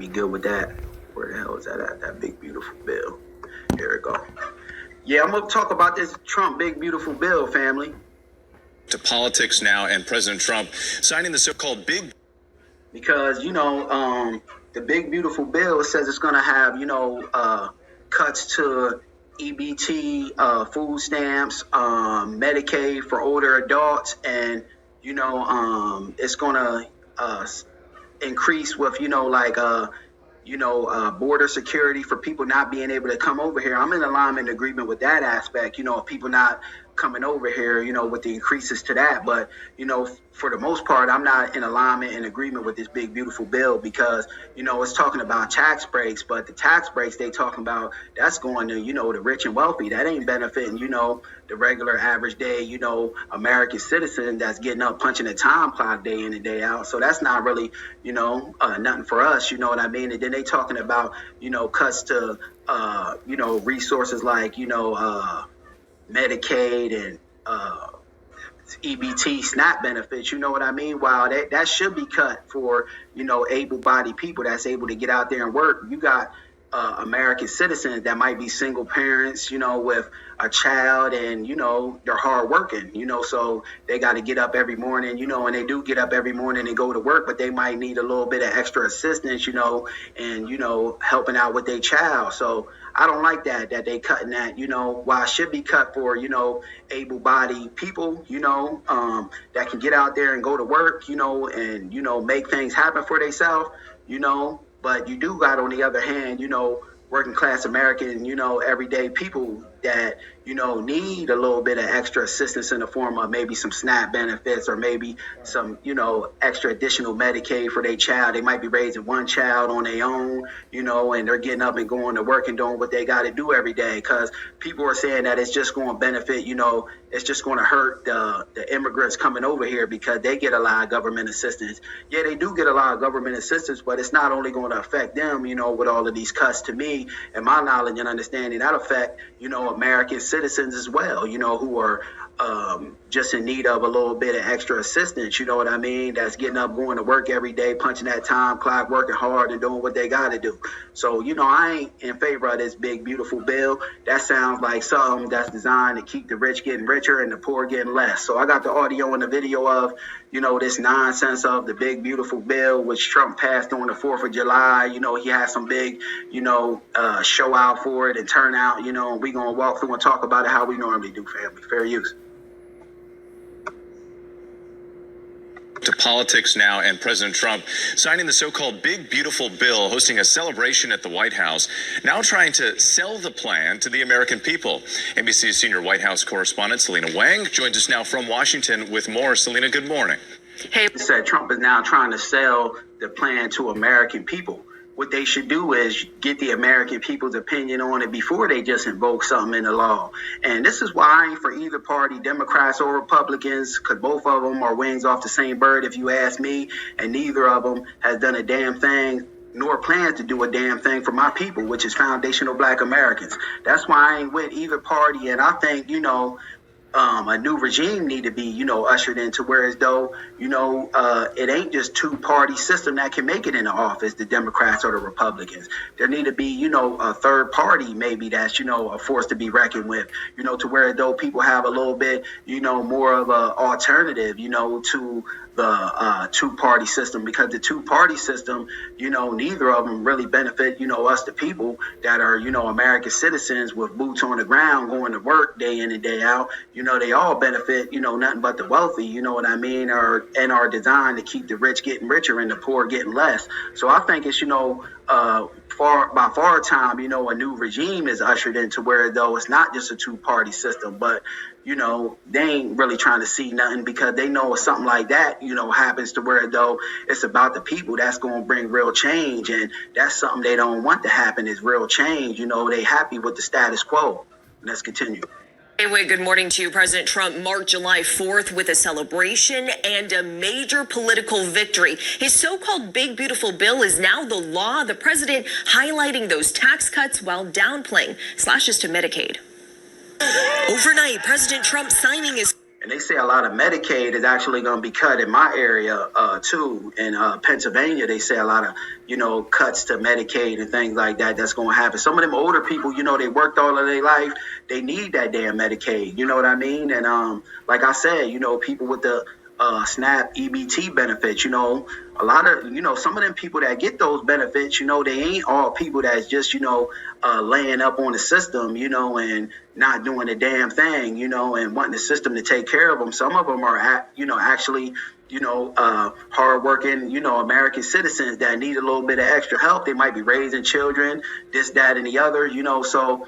be good with that. Where the hell is that at? That big, beautiful bill. Here we go. Yeah, I'm going to talk about this Trump big, beautiful bill, family. To politics now, and President Trump signing the so-called big... Because, the big, beautiful bill says it's going to have, cuts to EBT, food stamps, Medicaid for older adults, and, it's going to increase with, border security for people not being able to come over here. I'm in alignment and agreement with that aspect, of people not coming over here, with the increases to that. But, for the most part, I'm not in alignment and agreement with this big, beautiful bill because, it's talking about tax breaks, but the tax breaks they talking about, that's going to, the rich and wealthy. That ain't benefiting, the regular average day, American citizen that's getting up punching a time clock day in and day out. So that's not really, nothing for us, you know what I mean? And then they talking about, cuts to, resources like, Medicaid and EBT, SNAP benefits, you know what I mean? Wow, that should be cut for, able-bodied people that's able to get out there and work. You got American citizens that might be single parents, with a child and, they're hard working, so they got to get up every morning, and they do get up every morning and go to work, but they might need a little bit of extra assistance, and, helping out with their child. So I don't like that they cutting that, while it should be cut for, able-bodied people, that can get out there and go to work, and, make things happen for themselves, but you do got, on the other hand, working class American, everyday people that, need a little bit of extra assistance in the form of maybe some SNAP benefits or maybe some, extra additional Medicaid for their child. They might be raising one child on their own, and they're getting up and going to work and doing what they got to do every day. Because people are saying that it's just going to benefit, it's just going to hurt the immigrants coming over here because they get a lot of government assistance. Yeah, they do get a lot of government assistance, but it's not only going to affect them, with all of these cuts. To me, and my knowledge and understanding, that affect, American citizens as well, who are just in need of a little bit of extra assistance, you know what I mean? That's getting up, going to work every day, punching that time clock, working hard and doing what they got to do. So, I ain't in favor of this big, beautiful bill. That sounds like something that's designed to keep the rich getting richer and the poor getting less. So I got the audio and the video of, this nonsense of the big, beautiful bill, which Trump passed on the 4th of July. He had some big, show out for it and turnout, and we going to walk through and talk about it how we normally do, family. Fair use. To politics now, and President Trump signing the so-called big, beautiful bill, hosting a celebration at the White House, now trying to sell the plan to the American people. NBC's senior White House correspondent, Selena Wang, joins us now from Washington with more. Selena, good morning. Hey, said Trump is now trying to sell the plan to American people. What they should do is get the American people's opinion on it before they just invoke something in the law. And this is why I ain't for either party, Democrats or Republicans, because both of them are wings off the same bird, if you ask me. And neither of them has done a damn thing, nor plans to do a damn thing for my people, which is foundational Black Americans. That's why I ain't with either party. And I think, a new regime need to be, ushered into, whereas though, it ain't just two-party system that can make it in the office, the Democrats or the Republicans. There need to be, a third party maybe that's, a force to be reckoned with, to where though people have a little bit, more of a alternative, to the two-party system, because the two-party system, neither of them really benefit, us the people that are, American citizens with boots on the ground going to work day in and day out. They all benefit, nothing but the wealthy, you know what I mean, and are designed to keep the rich getting richer and the poor getting less. So I think it's, by far time, a new regime is ushered into, where though it's not just a two-party system, but they ain't really trying to see nothing, because they know if something like that, happens, to where though it's about the people, that's going to bring real change. And that's something they don't want to happen, is real change. They happy with the status quo. Let's continue. Anyway, good morning to you. President Trump marked July 4th with a celebration and a major political victory. His so-called big, beautiful bill is now the law. The president highlighting those tax cuts while downplaying slashes to Medicaid. Overnight, President Trump signing his... And they say a lot of Medicaid is actually going to be cut in my area too. In Pennsylvania, they say a lot of, cuts to Medicaid and things like that that's going to happen. Some of them older people, they worked all of their life. They need that damn Medicaid. You know what I mean? And like I said, people with the SNAP EBT benefits, a lot of, some of them people that get those benefits, they ain't all people that's just, laying up on the system, and not doing a damn thing, and wanting the system to take care of them. Some of them are, actually, hardworking, American citizens that need a little bit of extra help. They might be raising children, this, that, and the other, so,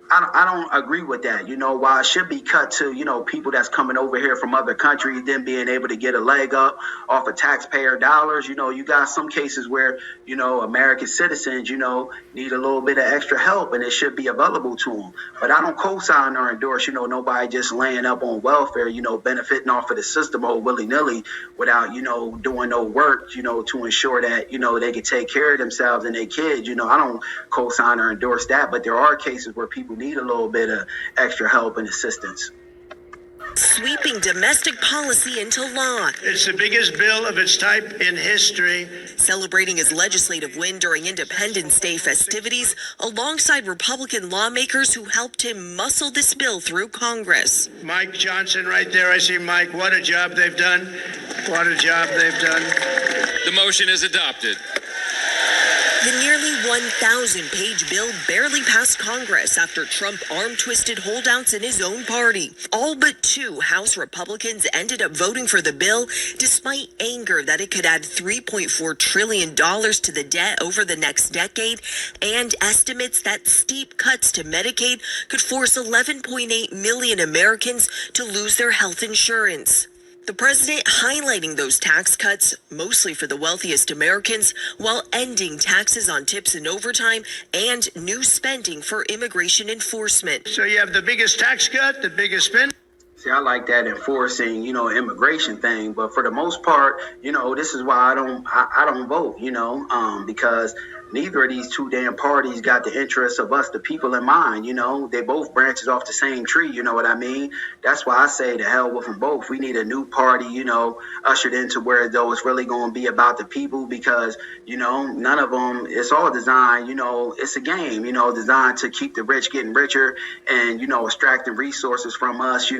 I don't agree with that. While it should be cut to, people that's coming over here from other countries, then being able to get a leg up off of taxpayer dollars. You got some cases where, American citizens, need a little bit of extra help, and it should be available to them. But I don't co-sign or endorse, nobody just laying up on welfare, benefiting off of the system all willy-nilly without, doing no work, to ensure that, they can take care of themselves and their kids. I don't co-sign or endorse that, but there are cases where people need a little bit of extra help and assistance. Sweeping domestic policy into law. It's the biggest bill of its type in history. Celebrating his legislative win during Independence Day festivities alongside Republican lawmakers who helped him muscle this bill through Congress. Mike Johnson right there. I see Mike. What a job they've done. What a job they've done. The motion is adopted. The nearly 1,000-page bill barely passed Congress after Trump arm-twisted holdouts in his own party. All but 2 House Republicans ended up voting for the bill, despite anger that it could add $3.4 trillion to the debt over the next decade, and estimates that steep cuts to Medicaid could force 11.8 million Americans to lose their health insurance. The president highlighting those tax cuts, mostly for the wealthiest Americans, while ending taxes on tips and overtime and new spending for immigration enforcement. So you have the biggest tax cut, the biggest spend. See, I like that enforcing, immigration thing. But for the most part, this is why I don't vote, because neither of these 2 damn parties got the interests of us, the people, in mind. They both branches off the same tree. You know what I mean? That's why I say to hell with them both. We need a new party, ushered into where though it's really going to be about the people, because, none of them, it's all designed, it's a game, designed to keep the rich getting richer and, extracting resources from us,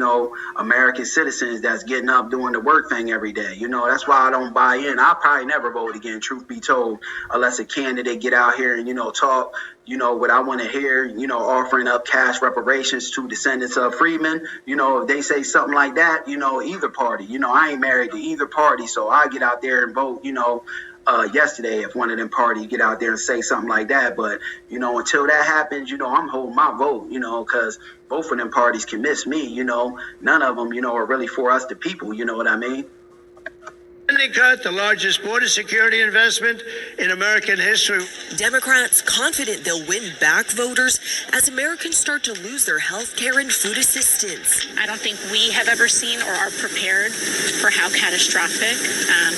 American citizens that's getting up doing the work thing every day. That's why I don't buy in. I'll probably never vote again, truth be told, unless a candidate get out here and, talk, what I want to hear, offering up cash reparations to descendants of freedmen. If they say something like that, either party, I ain't married to either party. So I get out there and vote, yesterday if one of them parties get out there and say something like that. But, until that happens, I'm holding my vote, because both of them parties can miss me, none of them, are really for us, the people, you know what I mean? Spending cut, the largest border security investment in American history. Democrats confident they'll win back voters as Americans start to lose their health care and food assistance. I don't think we have ever seen or are prepared for how catastrophic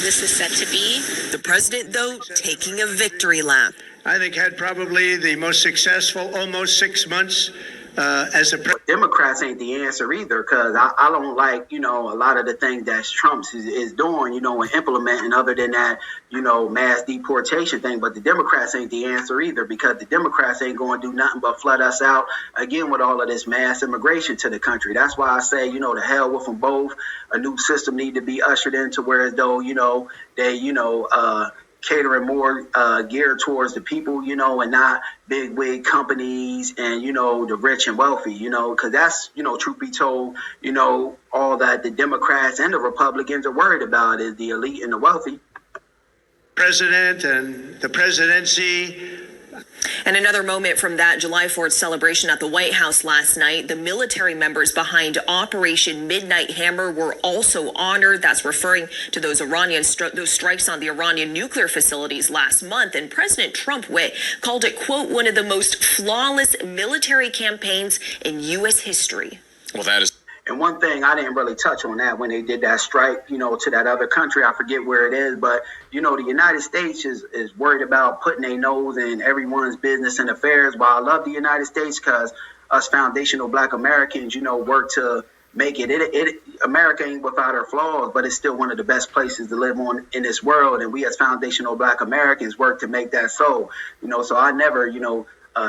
this is set to be. The president, though, taking a victory lap. I think had probably the most successful almost 6 months as a president. Democrats ain't the answer either, because I don't like, a lot of the things that Trump is doing, and implementing, other than that, mass deportation thing. But the Democrats ain't the answer either, because the Democrats ain't going to do nothing but flood us out again with all of this mass immigration to the country. That's why I say, to hell with them both. A new system need to be ushered into where as though, they, catering more geared towards the people, and not big wig companies and, the rich and wealthy, because that's, truth be told, all that the Democrats and the Republicans are worried about is the elite and the wealthy. President and the presidency. And another moment from that July 4th celebration at the White House last night, the military members behind Operation Midnight Hammer were also honored. That's referring to those those strikes on the Iranian nuclear facilities last month. And President Trump called it, quote, one of the most flawless military campaigns in U.S. history. Well, that is. And one thing I didn't really touch on that when they did that strike, to that other country, I forget where it is, but, the United States is worried about putting their nose in everyone's business and affairs. While I love the United States because us foundational Black Americans, work to make it. America ain't without her flaws, but it's still one of the best places to live on in this world. And we as foundational Black Americans work to make that so. So I never,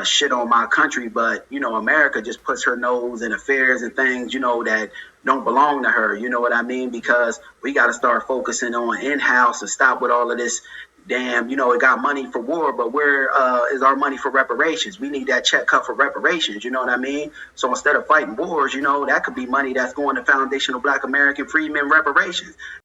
shit on my country, but America just puts her nose in affairs and things, that don't belong to her. You know what I mean? Because we got to start focusing on in-house and stop with all of this. Damn, it got money for war, but where is our money for reparations? We need that check cut for reparations, you know what I mean? So instead of fighting wars, that could be money that's going to foundational Black American freedmen reparations.